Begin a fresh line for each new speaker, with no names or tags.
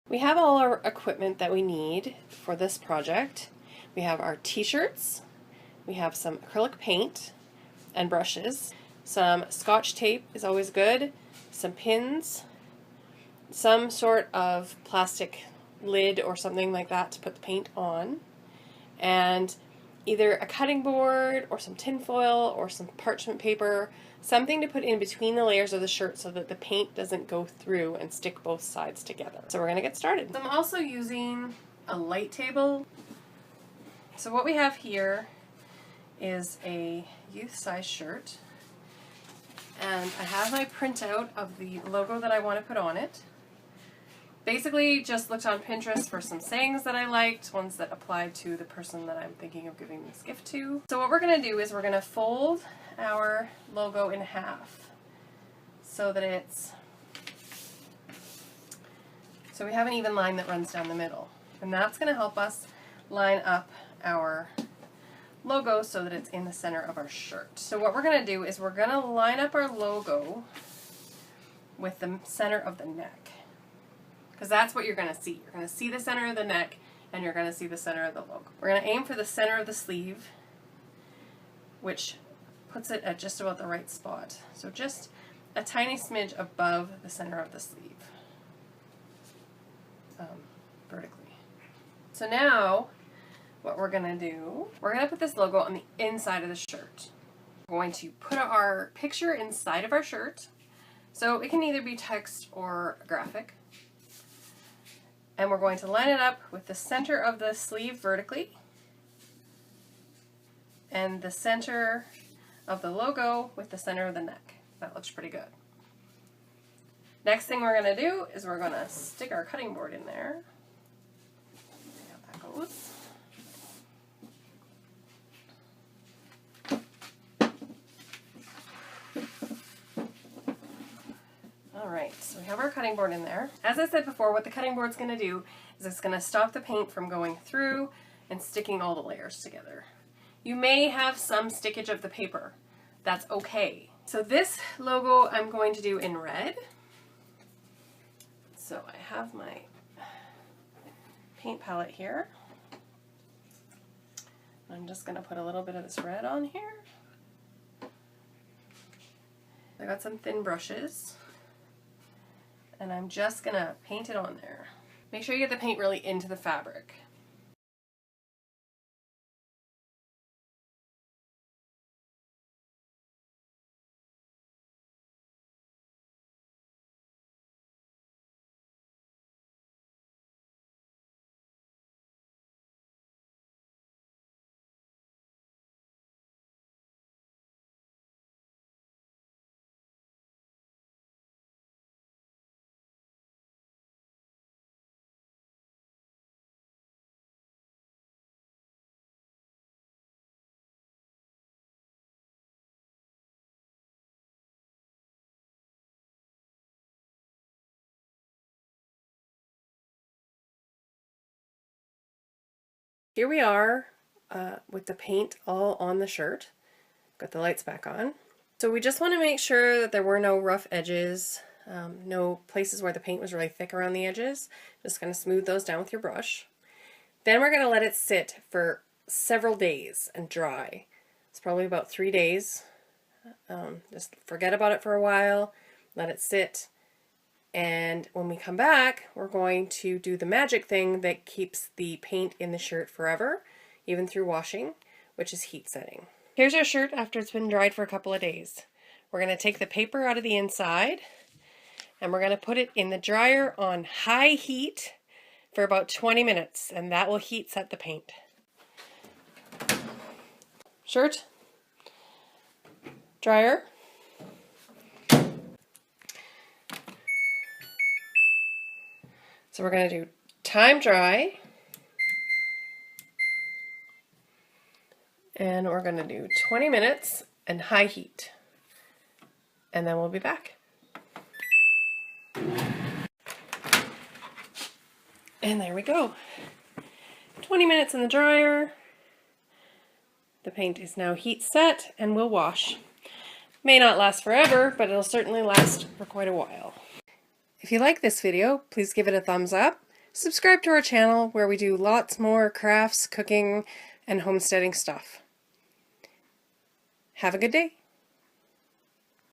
We have all our equipment that we need for this project. We have our t-shirts, we have some acrylic paint and brushes, some scotch tape is always good, some pins, some sort of plastic lid or something like that to put the paint on, and either a cutting board or some tin foil or some parchment paper, something to put in between the layers of the shirt so that the paint doesn't go through and stick both sides together. So we're going to get started. So I'm also using a light table. So what we have here is a youth size shirt, and I have my printout of the logo that I want to put on it. Basically just looked on Pinterest for some sayings that I liked, ones that applied to the person that I'm thinking of giving this gift to. So what we're going to do is we're going to fold our logo in half so that we have an even line that runs down the middle. And that's going to help us line up our logo so that it's in the center of our shirt. So what we're going to do is we're going to line up our logo with the center of the neck, because that's what you're going to see. You're going to see the center of the neck, and you're going to see the center of the logo. We're going to aim for the center of the sleeve, which puts it at just about the right spot. So just a tiny smidge above the center of the sleeve, vertically. So now, what we're going to do, we're going to put this logo on the inside of the shirt. We're going to put our picture inside of our shirt, so it can either be text or graphic. And we're going to line it up with the center of the sleeve vertically and the center of the logo with the center of the neck. That looks pretty good. Next thing we're going to do is we're going to stick our cutting board in there. See how that goes. Alright, so we have our cutting board in there. As I said before, what the cutting board's going to do is it's going to stop the paint from going through and sticking all the layers together. You may have some stickage of the paper. That's okay. So this logo I'm going to do in red. So I have my paint palette here. I'm just going to put a little bit of this red on here. I got some thin brushes, and I'm just going to paint it on there. Make sure you get the paint really into the fabric. Here we are with the paint all on the shirt. Got the lights back on. So we just want to make sure that there were no rough edges, no places where the paint was really thick around the edges. Just going to smooth those down with your brush. Then we're going to let it sit for several days and dry. It's probably about 3 days. Just forget about it for a while, let it sit. And when we come back, we're going to do the magic thing that keeps the paint in the shirt forever, even through washing, which is heat setting. Here's our shirt after it's been dried for a couple of days. We're going to take the paper out of the inside, and we're going to put it in the dryer on high heat for about 20 minutes, and that will heat set the paint. Shirt, dryer. So we're going to do time dry, and we're going to do 20 minutes and high heat, and then we'll be back. And there we go. 20 minutes in the dryer. The paint is now heat set and will wash. May not last forever, but it'll certainly last for quite a while. If you like this video, please give it a thumbs up, subscribe to our channel where we do lots more crafts, cooking, and homesteading stuff. Have a good day.